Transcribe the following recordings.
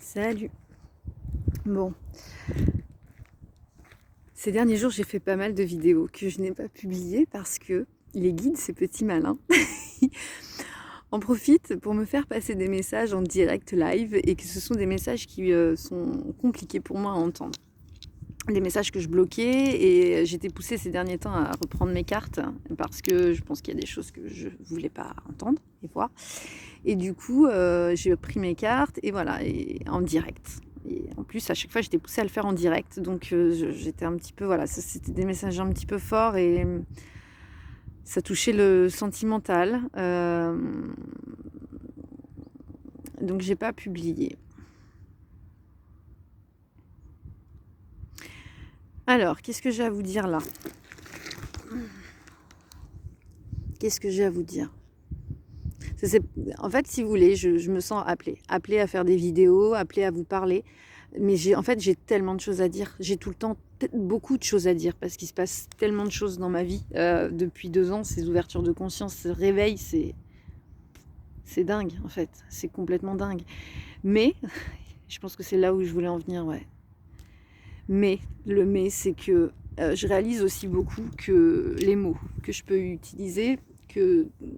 Salut. Bon, ces derniers jours, j'ai fait pas mal de vidéos que je n'ai pas publiées parce que les guides, ces petits malins, en profitent pour me faire passer des messages en direct live et que ce sont des messages qui sont compliqués pour moi à entendre. Des messages que je bloquais et j'étais poussée ces derniers temps à reprendre mes cartes parce que je pense qu'il y a des choses que je voulais pas entendre et voir. Et du coup, j'ai pris mes cartes et voilà, et en direct. Et en plus, à chaque fois, j'étais poussée à le faire en direct. Donc, j'étais un petit peu, voilà, c'était des messages un petit peu forts et ça touchait le sentimental. Donc, j'ai pas publié. Alors, qu'est-ce que j'ai à vous dire là? Qu'est-ce que j'ai à vous dire? En fait, si vous voulez, je me sens appelée à faire des vidéos, appelée à vous parler. Mais j'ai tellement de choses à dire. J'ai tout le temps beaucoup de choses à dire parce qu'il se passe tellement de choses dans ma vie depuis 2 ans. Ces ouvertures de conscience, ce réveil, c'est dingue en fait. C'est complètement dingue. Mais je pense que c'est là où je voulais en venir, ouais. Mais c'est que je réalise aussi beaucoup que les mots que je peux utiliser,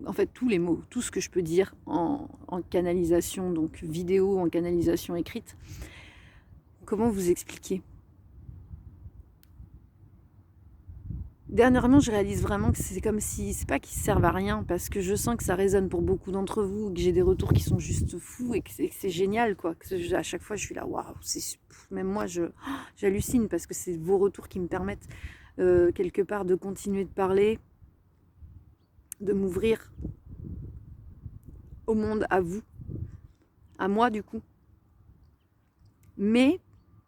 en fait tous les mots, tout ce que je peux dire en canalisation, donc vidéo, en canalisation écrite, comment vous expliquer? Dernièrement, je réalise vraiment que c'est comme si, c'est pas qu'ils servent à rien, parce que je sens que ça résonne pour beaucoup d'entre vous, que j'ai des retours qui sont juste fous et que c'est génial, quoi. À chaque fois, je suis là, waouh, même moi, j'hallucine parce que c'est vos retours qui me permettent quelque part de continuer de parler, de m'ouvrir au monde, à vous, à moi du coup. Mais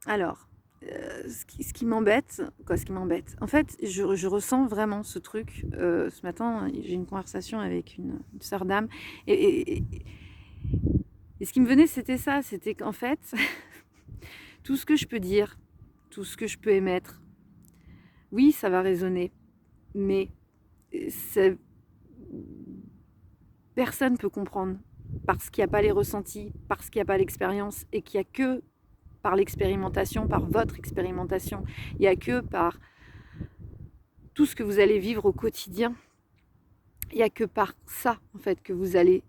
alors, ce qui m'embête, en fait, je ressens vraiment ce truc. Ce matin, j'ai une conversation avec une sœur d'âme, et ce qui me venait, c'était ça, c'était qu'en fait, tout ce que je peux dire, tout ce que je peux émettre, oui, ça va résonner, mais personne ne peut comprendre parce qu'il n'y a pas les ressentis, parce qu'il n'y a pas l'expérience, et qu'il n'y a que par l'expérimentation, par votre expérimentation, il n'y a que par tout ce que vous allez vivre au quotidien, il n'y a que par ça, en fait, que vous allez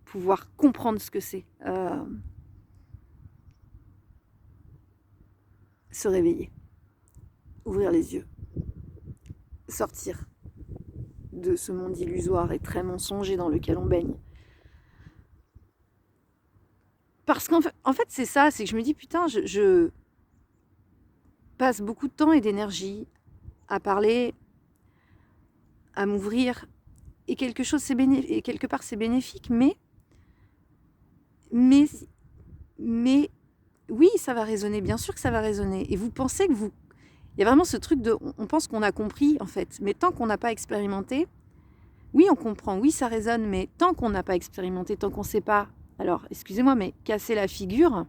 pouvoir comprendre ce que c'est. Se réveiller, ouvrir les yeux, sortir de ce monde illusoire et très mensonger dans lequel on baigne. Parce qu'en fait, c'est ça, c'est que je me dis, putain, je passe beaucoup de temps et d'énergie à parler, à m'ouvrir, et quelque part c'est bénéfique, mais oui, ça va résonner, bien sûr que ça va résonner. Et vous pensez que il y a vraiment ce truc de, on pense qu'on a compris en fait, mais tant qu'on n'a pas expérimenté, oui, on comprend, oui, ça résonne, mais tant qu'on n'a pas expérimenté, tant qu'on ne sait pas, alors excusez-moi, mais casser la figure,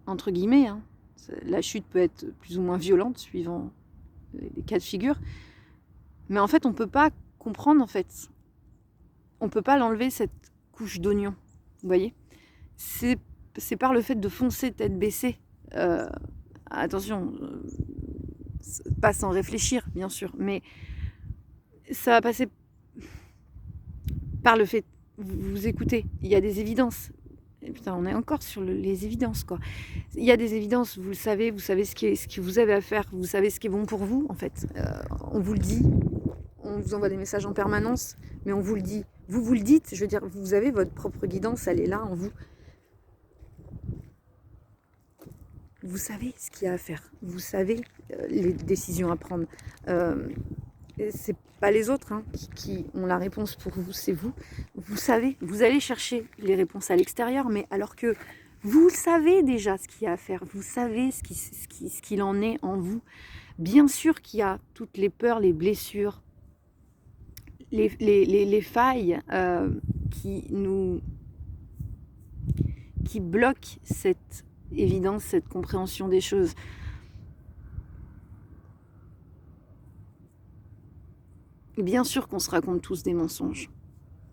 entre guillemets, hein, la chute peut être plus ou moins violente suivant les cas de figure, mais en fait, on ne peut pas comprendre, en fait. On ne peut pas l'enlever, cette couche d'oignon, vous voyez, c'est par le fait de foncer tête baissée. Attention, pas sans réfléchir, bien sûr, mais ça va passer par le fait, vous écoutez, il y a des évidences. Et putain, on est encore sur les évidences, quoi. Il y a des évidences, vous le savez, vous savez ce que vous avez à faire, vous savez ce qui est bon pour vous, en fait. On vous le dit, on vous envoie des messages en permanence, mais on vous le dit. Vous le dites, je veux dire, vous avez votre propre guidance, elle est là en vous. Vous savez ce qu'il y a à faire, vous savez les décisions à prendre. C'est pas les autres qui ont la réponse pour vous, c'est vous. Vous savez, vous allez chercher les réponses à l'extérieur, mais alors que vous savez déjà ce qu'il y a à faire, vous savez ce qu'il en est en vous. Bien sûr qu'il y a toutes les peurs, les blessures, les failles qui bloquent cette évidence, cette compréhension des choses. Et bien sûr qu'on se raconte tous des mensonges.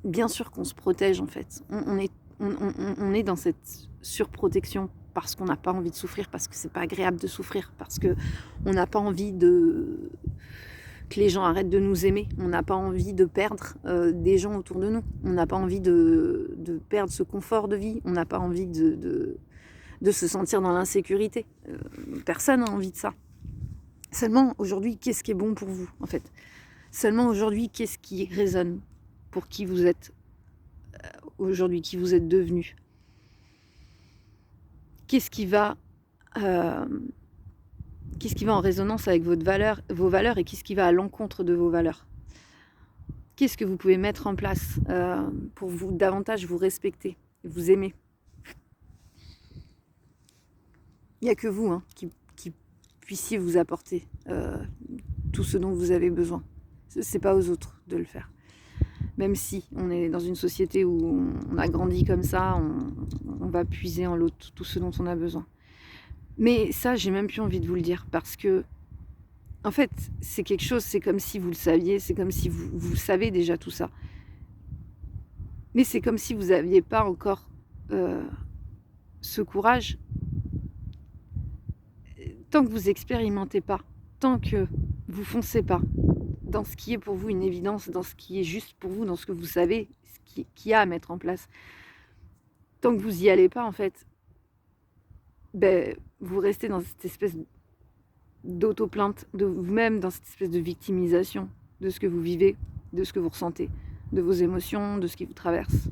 bien sûr qu'on se protège en fait. On est dans cette surprotection parce qu'on n'a pas envie de souffrir, parce que c'est pas agréable de souffrir, parce que on n'a pas envie que les gens arrêtent de nous aimer, on n'a pas envie de perdre des gens autour de nous, on n'a pas envie de perdre ce confort de vie, on n'a pas envie de se sentir dans l'insécurité. Personne n'a envie de ça. Seulement aujourd'hui, qu'est-ce qui est bon pour vous en fait? Seulement aujourd'hui, qu'est-ce qui résonne pour qui vous êtes aujourd'hui, qui vous êtes devenu? Qu'est-ce qui va en résonance avec vos valeurs et qu'est-ce qui va à l'encontre de vos valeurs? Qu'est-ce que vous pouvez mettre en place pour vous davantage vous respecter, vous aimer? Il n'y a que vous qui puissiez vous apporter tout ce dont vous avez besoin. C'est pas aux autres de le faire. Même si on est dans une société où on a grandi comme ça, on va puiser en l'autre tout ce dont on a besoin. Mais ça, j'ai même plus envie de vous le dire parce que, en fait, c'est quelque chose, c'est comme si vous le saviez, c'est comme si vous savez déjà tout ça. Mais c'est comme si vous n'aviez pas encore ce courage. Tant que vous expérimentez pas, tant que vous foncez pas dans ce qui est pour vous une évidence, dans ce qui est juste pour vous, dans ce que vous savez, ce qu'il y a à mettre en place, tant que vous n'y allez pas, en fait, vous restez dans cette espèce d'auto-plainte de vous-même, dans cette espèce de victimisation de ce que vous vivez, de ce que vous ressentez, de vos émotions, de ce qui vous traverse.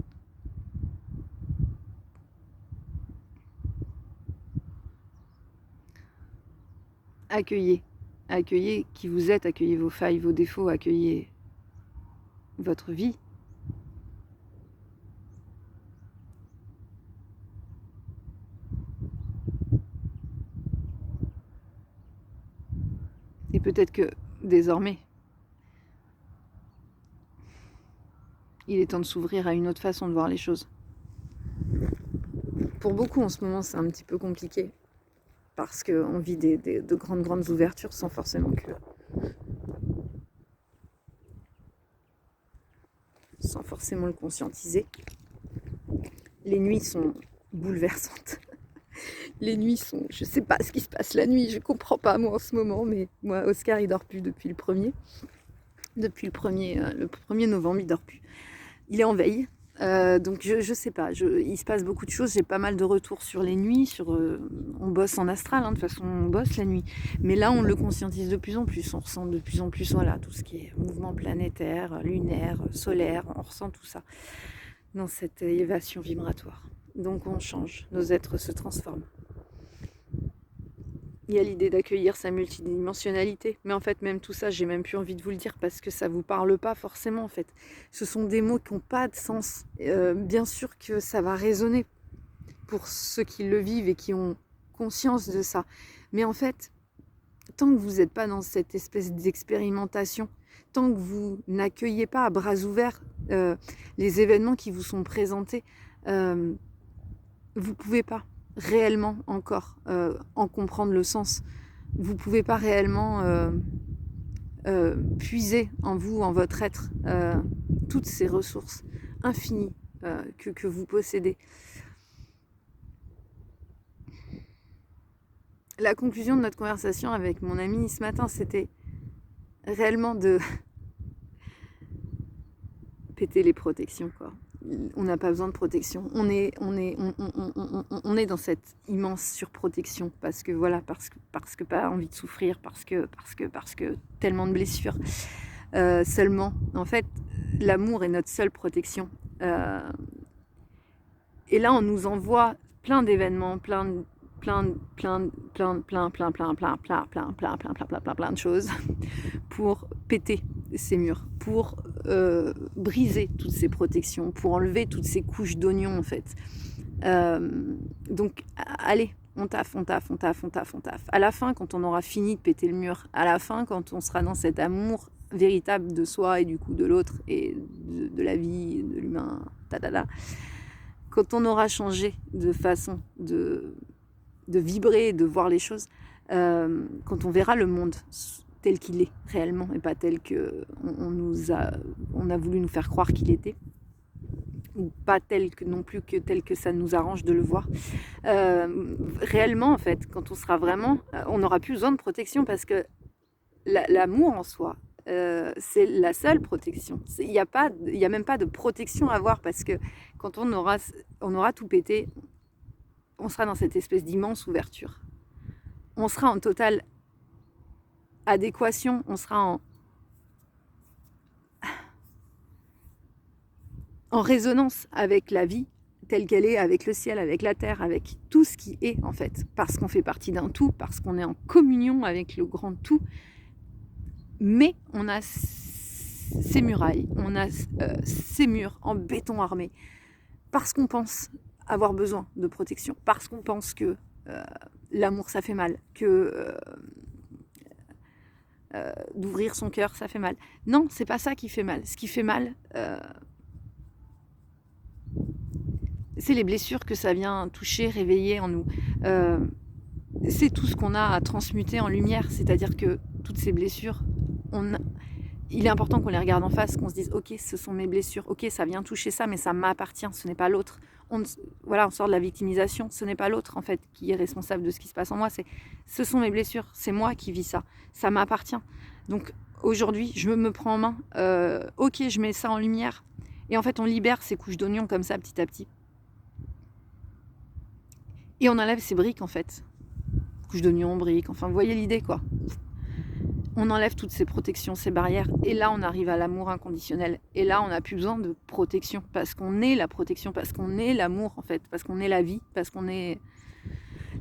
Accueillez qui vous êtes, accueillez vos failles, vos défauts, accueillez votre vie. Et peut-être que désormais, il est temps de s'ouvrir à une autre façon de voir les choses. Pour beaucoup en ce moment, c'est un petit peu compliqué. Parce qu'on vit de grandes ouvertures sans forcément le conscientiser. Les nuits sont bouleversantes. Les nuits sont... Je sais pas ce qui se passe la nuit, je comprends pas moi en ce moment, mais moi, Oscar, il dort plus depuis le 1er. Depuis le 1er novembre, il dort plus. Il est en veille. Donc je sais pas, il se passe beaucoup de choses, j'ai pas mal de retours sur les nuits, on bosse en astral, de toute façon on bosse la nuit, mais là on le conscientise de plus en plus, on ressent de plus en plus tout ce qui est mouvement planétaire, lunaire, solaire, on ressent tout ça dans cette élévation vibratoire. Donc on change, nos êtres se transforment. Il y a l'idée d'accueillir sa multidimensionnalité, mais en fait même tout ça j'ai même plus envie de vous le dire parce que ça vous parle pas forcément en fait. Ce sont des mots qui n'ont pas de sens. Bien sûr que ça va résonner pour ceux qui le vivent et qui ont conscience de ça, mais en fait tant que vous n'êtes pas dans cette espèce d'expérimentation, tant que vous n'accueillez pas à bras ouverts les événements qui vous sont présentés, vous pouvez pas réellement encore en comprendre le sens. Vous pouvez pas réellement puiser en vous, en votre être, toutes ces ressources infinies que vous possédez. La conclusion de notre conversation avec mon ami ce matin, c'était réellement de péter les protections, quoi. On n'a pas besoin de protection. On est dans cette immense surprotection parce que pas envie de souffrir, parce que tellement de blessures. Seulement, en fait, l'amour est notre seule protection. Et là, on nous envoie plein d'événements, plein de choses pour péter ces murs, pour briser toutes ces protections, pour enlever toutes ces couches d'oignons en fait. Donc allez, on taffe. À la fin, quand on aura fini de péter le mur, à la fin, quand on sera dans cet amour véritable de soi et du coup de l'autre et de la vie, de l'humain, quand on aura changé de façon de vibrer, de voir les choses, quand on verra le monde tel qu'il est réellement et pas tel que on a voulu nous faire croire qu'il était, ou pas non plus que tel que ça nous arrange de le voir. Réellement, en fait, quand on sera vraiment, on n'aura plus besoin de protection parce que l'amour en soi, c'est la seule protection. Il n'y a même pas de protection à avoir parce que quand on aura tout pété, on sera dans cette espèce d'immense ouverture. On sera en totale adéquation, on sera en résonance avec la vie telle qu'elle est, avec le ciel, avec la terre, avec tout ce qui est en fait, parce qu'on fait partie d'un tout, parce qu'on est en communion avec le grand tout. Mais on a ces murailles, on a ces murs en béton armé, parce qu'on pense avoir besoin de protection, parce qu'on pense que l'amour ça fait mal, que d'ouvrir son cœur ça fait mal. Non, c'est pas ça qui fait mal. Ce qui fait mal, c'est les blessures que ça vient toucher, réveiller en nous. C'est tout ce qu'on a à transmuter en lumière, c'est-à-dire que toutes ces blessures, il est important qu'on les regarde en face, qu'on se dise ok, ce sont mes blessures, ok, ça vient toucher ça, mais ça m'appartient, ce n'est pas l'autre. On sort de la victimisation, ce n'est pas l'autre en fait qui est responsable de ce qui se passe en moi, ce sont mes blessures, c'est moi qui vis ça m'appartient. Donc aujourd'hui, je me prends en main, ok, je mets ça en lumière, et en fait on libère ces couches d'oignons comme ça petit à petit. Et on enlève ces briques en fait, couches d'oignons, briques, enfin vous voyez l'idée quoi. On enlève toutes ces protections, ces barrières, et là on arrive à l'amour inconditionnel. Et là on n'a plus besoin de protection, parce qu'on est la protection, parce qu'on est l'amour en fait, parce qu'on est la vie, parce qu'on est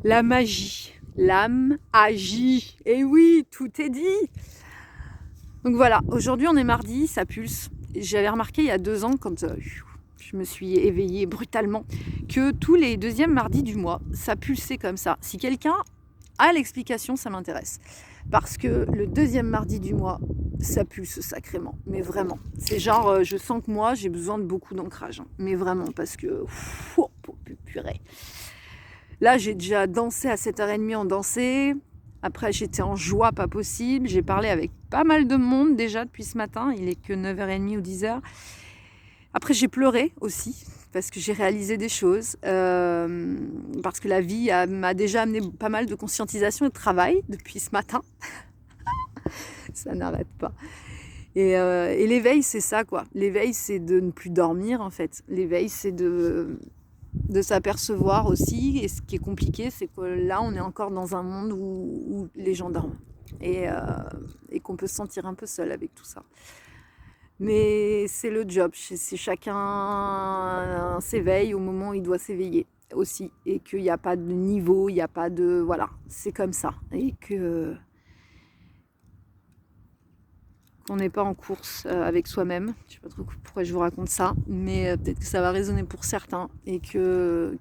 la magie. L'âme agit. Et oui, tout est dit. Donc voilà, aujourd'hui on est mardi, ça pulse. J'avais remarqué il y a 2 ans, quand je me suis éveillée brutalement, que tous les 2e mardis du mois, ça pulsait comme ça. Si quelqu'un a l'explication, ça m'intéresse. Parce que le 2e mardi du mois, ça pulse sacrément. Mais vraiment. C'est genre, je sens que moi, j'ai besoin de beaucoup d'ancrage. Hein. Mais vraiment, parce que... purée. Là, j'ai déjà dansé à 7h30 en dansé. Après, j'étais en joie, pas possible. J'ai parlé avec pas mal de monde déjà depuis ce matin. Il est que 9h30 ou 10h. Après, j'ai pleuré aussi. Parce que j'ai réalisé des choses, parce que la vie m'a déjà amené pas mal de conscientisation et de travail depuis ce matin. Ça n'arrête pas. Et l'éveil, c'est ça, quoi. L'éveil, c'est de ne plus dormir, en fait. L'éveil, c'est de s'apercevoir aussi. Et ce qui est compliqué, c'est que là, on est encore dans un monde où les gens dorment. Et qu'on peut se sentir un peu seul avec tout ça. Mais c'est le job, c'est chacun s'éveille au moment où il doit s'éveiller aussi. Et qu'il n'y a pas de niveau, il n'y a pas de... Voilà, c'est comme ça. Et qu'on n'est pas en course avec soi-même. Je ne sais pas trop pourquoi je vous raconte ça, mais peut-être que ça va résonner pour certains. Et que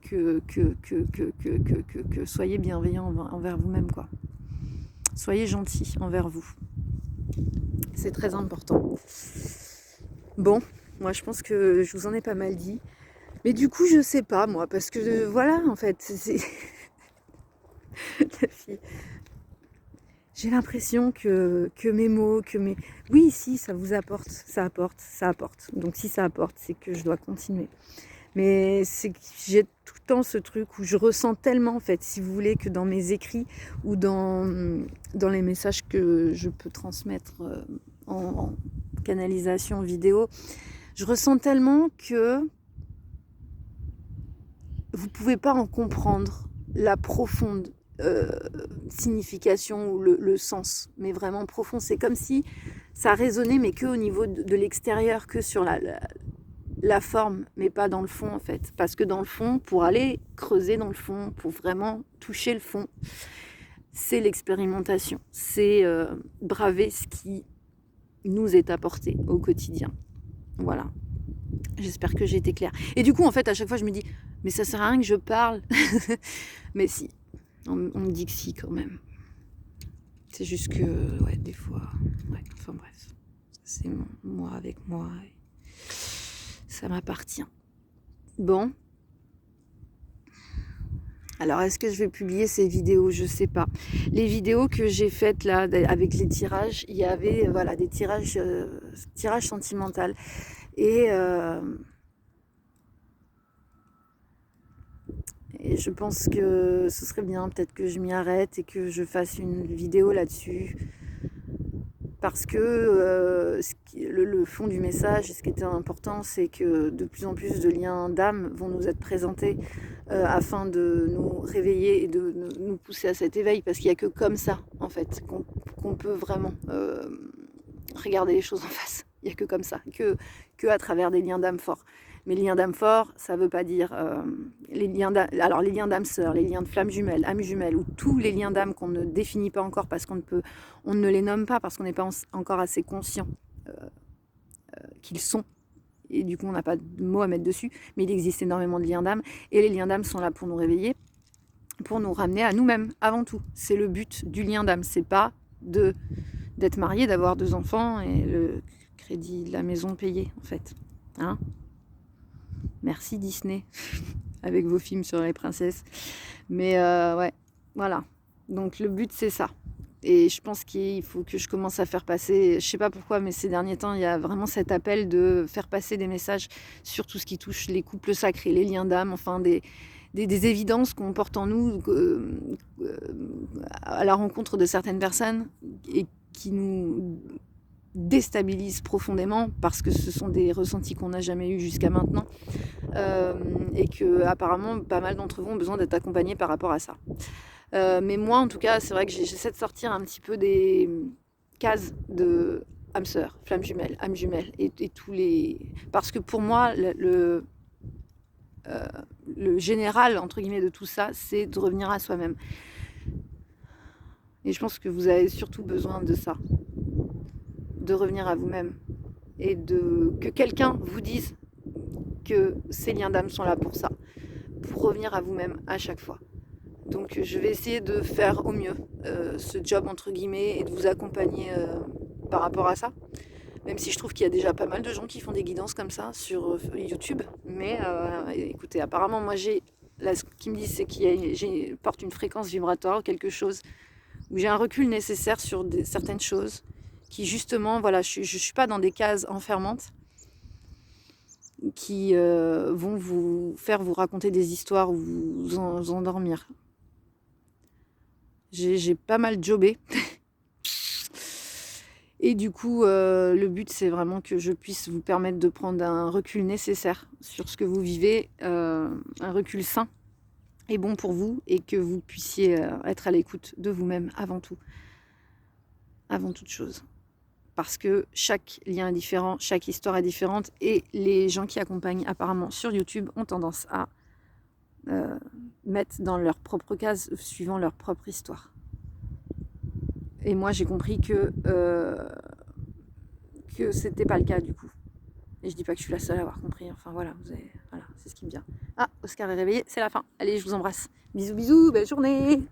soyez bienveillants envers vous-même, quoi. Soyez gentils envers vous. C'est très important. Bon, moi je pense que je vous en ai pas mal dit. Mais du coup, je sais pas, moi, parce que voilà, en fait, j'ai l'impression que mes mots, oui, si, ça vous apporte, ça apporte. Donc si ça apporte, c'est que je dois continuer. Mais c'est que j'ai tout le temps ce truc où je ressens tellement, en fait, si vous voulez, que dans mes écrits ou dans les messages que je peux transmettre en canalisation vidéo, je ressens tellement que vous pouvez pas en comprendre la profonde signification ou le sens, mais vraiment profond. C'est comme si ça résonnait, mais que au niveau de l'extérieur, que sur la forme, mais pas dans le fond en fait. Parce que dans le fond, pour aller creuser dans le fond, pour vraiment toucher le fond, c'est l'expérimentation, c'est braver ce qui nous est apporté au quotidien. Voilà. J'espère que j'ai été claire. Et du coup, en fait, à chaque fois, je me dis, mais ça sert à rien que je parle. Mais si, on me dit que si quand même. C'est juste que, ouais, des fois, ouais, enfin bref, c'est moi avec moi. Et ça m'appartient. Bon. Alors, est-ce que je vais publier ces vidéos? Je sais pas. Les vidéos que j'ai faites là, avec les tirages, il y avait voilà, des tirages sentimentaux. Et je pense que ce serait bien peut-être que je m'y arrête et que je fasse une vidéo là-dessus. Parce que le fond du message, ce qui était important, c'est que de plus en plus de liens d'âme vont nous être présentés afin de nous réveiller et de nous pousser à cet éveil. Parce qu'il n'y a que comme ça, en fait, qu'on peut vraiment regarder les choses en face. Il n'y a que comme ça, que à travers des liens d'âme forts. Mais les liens d'âme forts, ça ne veut pas dire les liens d'âme sœur, les liens de flamme jumelle, âme jumelle, ou tous les liens d'âme qu'on ne définit pas encore parce on ne les nomme pas parce qu'on n'est pas encore assez conscient qu'ils sont. Et du coup, on n'a pas de mots à mettre dessus. Mais il existe énormément de liens d'âme. Et les liens d'âme sont là pour nous réveiller, pour nous ramener à nous-mêmes, avant tout. C'est le but du lien d'âme. C'est pas d'être marié, d'avoir 2 enfants et le crédit de la maison payé, en fait. Hein ? Merci Disney, avec vos films sur les princesses. Mais ouais, voilà. Donc le but, c'est ça. Et je pense qu'il faut que je commence à faire passer, je sais pas pourquoi, mais ces derniers temps, il y a vraiment cet appel de faire passer des messages sur tout ce qui touche les couples sacrés, les liens d'âme, enfin des évidences qu'on porte en nous à la rencontre de certaines personnes et qui nous déstabilisent profondément parce que ce sont des ressentis qu'on n'a jamais eus jusqu'à maintenant et que apparemment pas mal d'entre vous ont besoin d'être accompagnés par rapport à ça. Mais moi en tout cas c'est vrai que j'essaie de sortir un petit peu des cases de âme sœur, flamme jumelle, âme jumelle et tous les... Parce que pour moi le général entre guillemets de tout ça c'est de revenir à soi-même. Et je pense que vous avez surtout besoin de ça, de revenir à vous-même et que quelqu'un vous dise que ces liens d'âme sont là pour ça, pour revenir à vous-même à chaque fois. Donc je vais essayer de faire au mieux ce job entre guillemets et de vous accompagner par rapport à ça. Même si je trouve qu'il y a déjà pas mal de gens qui font des guidances comme ça sur YouTube. Mais écoutez, apparemment moi là, ce qu'ils me disent c'est que porte une fréquence vibratoire ou quelque chose où j'ai un recul nécessaire sur certaines choses qui justement, voilà, je suis pas dans des cases enfermantes qui vont vous faire vous raconter des histoires ou vous endormir. J'ai pas mal jobé. Et du coup, le but, c'est vraiment que je puisse vous permettre de prendre un recul nécessaire sur ce que vous vivez, un recul sain et bon pour vous, et que vous puissiez être à l'écoute de vous-même avant tout. Avant toute chose. Parce que chaque lien est différent, chaque histoire est différente, et les gens qui accompagnent apparemment sur YouTube ont tendance à mettre dans leur propre case suivant leur propre histoire. Et moi j'ai compris que c'était pas le cas du coup. Et je dis pas que je suis la seule à avoir compris, enfin voilà, voilà, c'est ce qui me vient. Ah, Oscar est réveillé, c'est la fin. Allez, je vous embrasse. Bisous bisous, belle journée.